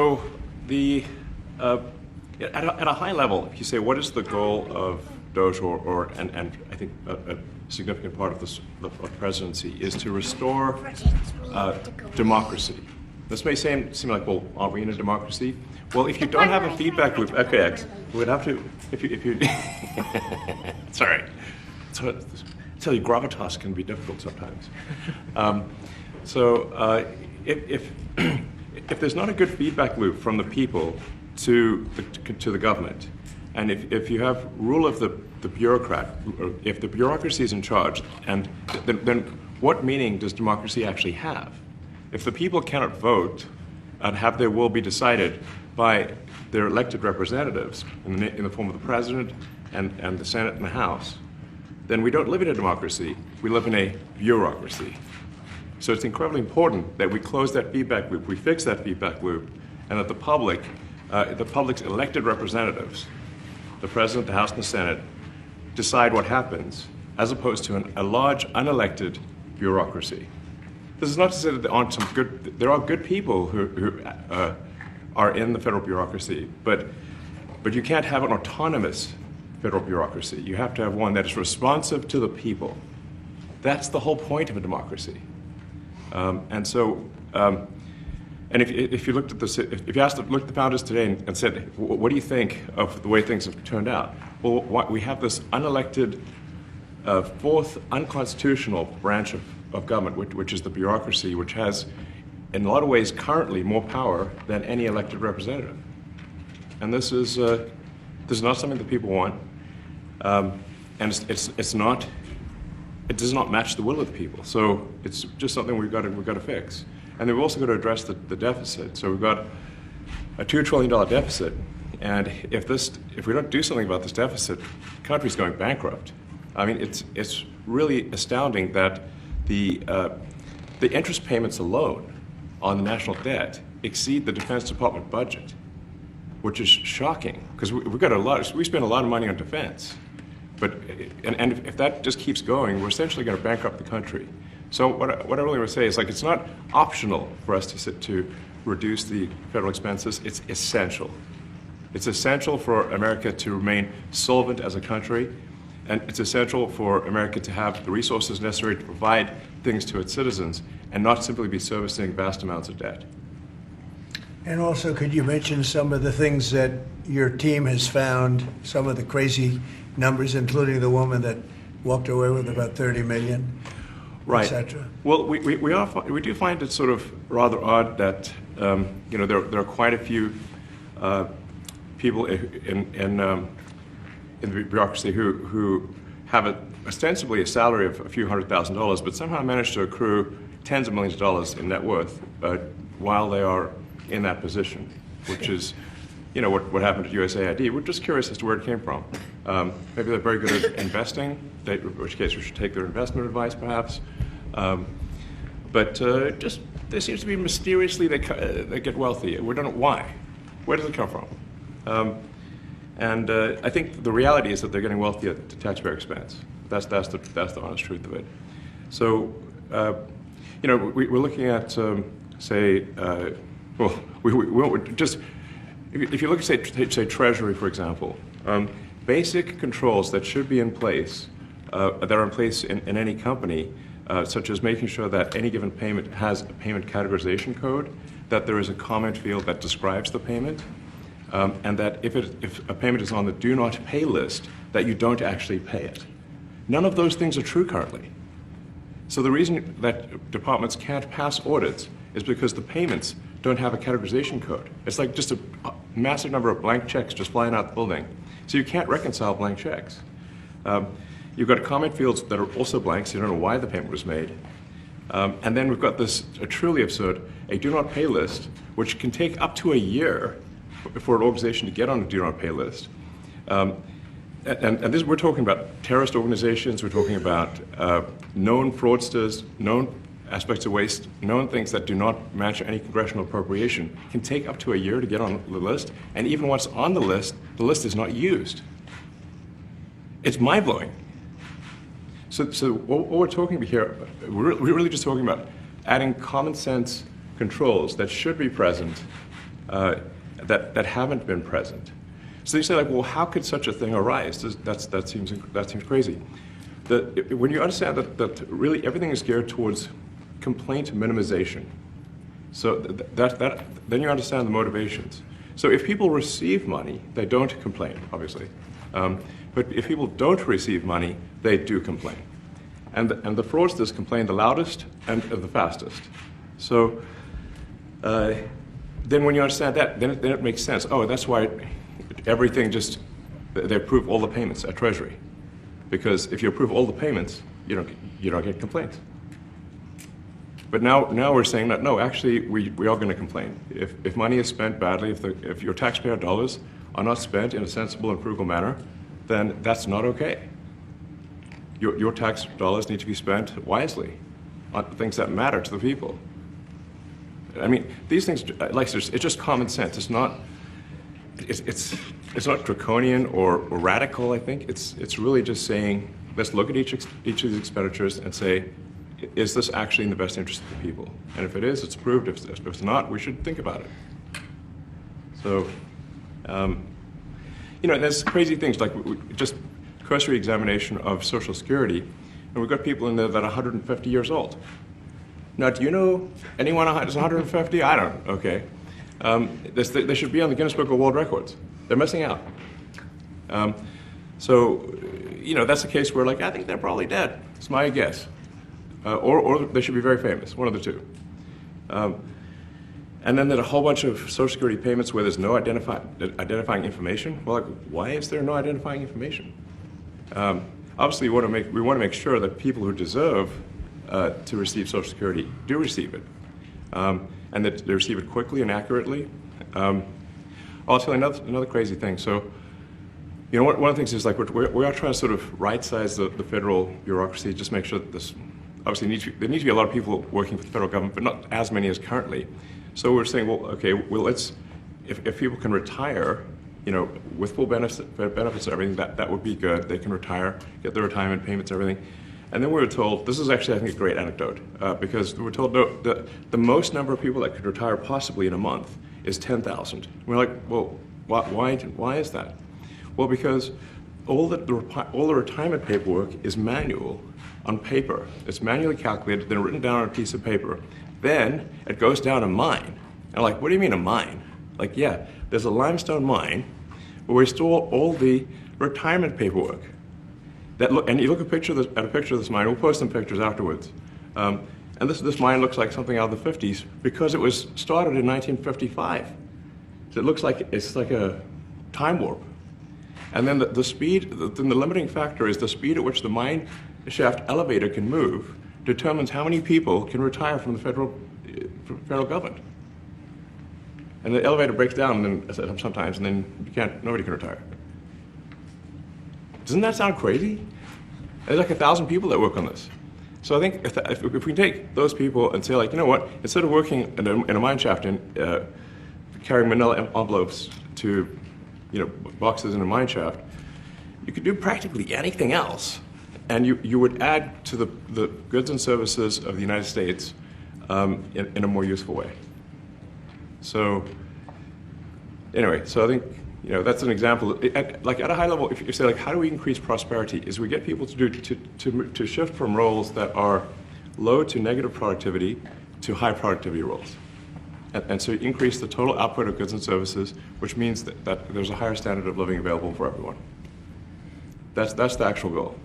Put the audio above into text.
So at a high level, if you say what is the goal of Doge, and I think a significant part of the presidency is to restore democracy. This may seem like, well, aren't we in a democracy? Well, if you don't have a feedback loop, okay, X, we would have to, if you it's all right. So, I tell you, gravitas can be difficult sometimes. If there's not a good feedback loop from the people to the government, and if you have rule of the bureaucrat, or if the bureaucracy is in charge, and then what meaning does democracy actually have? If the people cannot vote and have their will be decided by their elected representatives in the form of the president and the Senate and the House, then we don't live in a democracy, we live in a bureaucracy. So it's incredibly important that we close that feedback loop, we fix that feedback loop, and that the public's elected representatives, the president, the House, and the Senate, decide what happens, as opposed to a large unelected bureaucracy. This is not to say that there are good people who are in the federal bureaucracy, but you can't have an autonomous federal bureaucracy. You have to have one that is responsive to the people. That's the whole point of a democracy. And if you looked at if you looked at the founders today and said, what do you think of the way things have turned out? Well, we have this unelected, fourth unconstitutional branch of government, which is the bureaucracy, which has, in a lot of ways, currently more power than any elected representative. And this is not something that people want, and it does not match the will of the people. So it's just something we've got to fix. And then we've also got to address the deficit. So we've got a $2 trillion deficit, and if we don't do something about this deficit, the country's going bankrupt. I mean, it's really astounding that the interest payments alone on the national debt exceed the Defense Department budget, which is shocking because we spend a lot of money on defense, and if that just keeps going, we're essentially going to bankrupt the country. So what I really want to say is, like, it's not optional for us to reduce the federal expenses. It's essential. It's essential for America to remain solvent as a country, and it's essential for America to have the resources necessary to provide things to its citizens and not simply be servicing vast amounts of debt. And also, could you mention some of the things that your team has found, some of the crazy numbers, including the woman that walked away with about $30 million, right, etc.? Well, we do find it sort of rather odd that there are quite a few people in the bureaucracy who have ostensibly a salary of a few $100,000, but somehow manage to accrue tens of millions of dollars in net worth while they are in that position, which is, what happened at USAID. We're just curious as to where it came from. Maybe they're very good at investing, in which case we should take their investment advice, perhaps. But there seems to be mysteriously they get wealthy. We don't know why. Where does it come from? And I think the reality is that they're getting wealthy at the taxpayer expense. That's the honest truth of it. So, we're looking at, if you look at, say, Treasury, for example, basic controls that should be in place, that are in place in any company, such as making sure that any given payment has a payment categorization code, that there is a comment field that describes the payment, and that if a payment is on the do not pay list, that you don't actually pay it. None of those things are true currently. So the reason that departments can't pass audits is because the payments don't have a categorization code. It's like just a massive number of blank checks just flying out the building. So you can't reconcile blank checks. You've got comment fields that are also blank, so you don't know why the payment was made. And then we've got this truly absurd, a do not pay list, which can take up to a year for an organization to get on a do not pay list. And this, we're talking about terrorist organizations, we're talking about known fraudsters, known aspects of waste, known things that do not match any congressional appropriation, can take up to a year to get on the list, and even once on the list is not used. It's mind-blowing. So what we're talking about here, we're really just talking about adding common sense controls that should be present that haven't been present. So you say, like, well, how could such a thing arise? That seems crazy. When you understand that really everything is geared towards complaint minimization, so then you understand the motivations. So if people receive money, they don't complain, obviously. But if people don't receive money, they do complain. And the fraudsters complain the loudest and the fastest. So then when you understand that, then it makes sense. Oh, that's why everything they approve all the payments at Treasury. Because if you approve all the payments, you don't get complaints. But now we're saying that, no, actually, we are going to complain. If money is spent badly, if your taxpayer dollars are not spent in a sensible and frugal manner, then that's not okay. Your tax dollars need to be spent wisely on things that matter to the people. I mean, these things, like, it's just common sense. It's not draconian or radical, I think. It's really just saying, let's look at each of these expenditures and say, is this actually in the best interest of the people? And if it is, it's approved. If it's not, we should think about it. So, there's crazy things like just cursory examination of Social Security, and we've got people in there that are 150 years old. Now, do you know anyone who's 150? I don't. Okay. They should be on the Guinness Book of World Records. They're missing out. So, that's a case where, like, I think they're probably dead. It's my guess. Or they should be very famous, one of the two. And then there's a whole bunch of Social Security payments where there's no identifying information. Well, like, why is there no identifying information? Obviously, we want to make sure that people who deserve to receive Social Security do receive it, and that they receive it quickly and accurately. I'll tell you another crazy thing. So, one of the things is, like, we are trying to sort of right-size the federal bureaucracy, just make sure that this. Obviously, there need to be a lot of people working for the federal government, but not as many as currently. So we're saying, well, okay, if people can retire, with full benefits and everything, that would be good. They can retire, get their retirement payments, everything. And then we were told, this is actually, I think, a great anecdote, because we were told the most number of people that could retire possibly in a month is 10,000. We're like, well, why is that? Well, because all the retirement paperwork is manual on paper. It's manually calculated, then written down on a piece of paper. Then it goes down a mine. And like, what do you mean a mine? Like, yeah, there's a limestone mine where we store all the retirement paperwork. And you look at a picture of this mine. We'll post some pictures afterwards. And this mine looks like something out of the 50s because it was started in 1955. So it looks like it's like a time warp. And then the speed, the limiting factor is the speed at which the mine shaft elevator can move determines how many people can retire from the federal government. And the elevator breaks down sometimes, and then nobody can retire. Doesn't that sound crazy? There's like 1,000 people that work on this. So I think if we can take those people and say, like, you know what, instead of working in a mine shaft and carrying manila envelopes to boxes in a mine shaft, you could do practically anything else. And you would add to the goods and services of the United States in a more useful way. So anyway, so I think that's an example. Like at a high level, if you say, like, how do we increase prosperity? Is we get people to shift from roles that are low to negative productivity to high productivity roles, and so increase the total output of goods and services, which means that there's a higher standard of living available for everyone. That's the actual goal.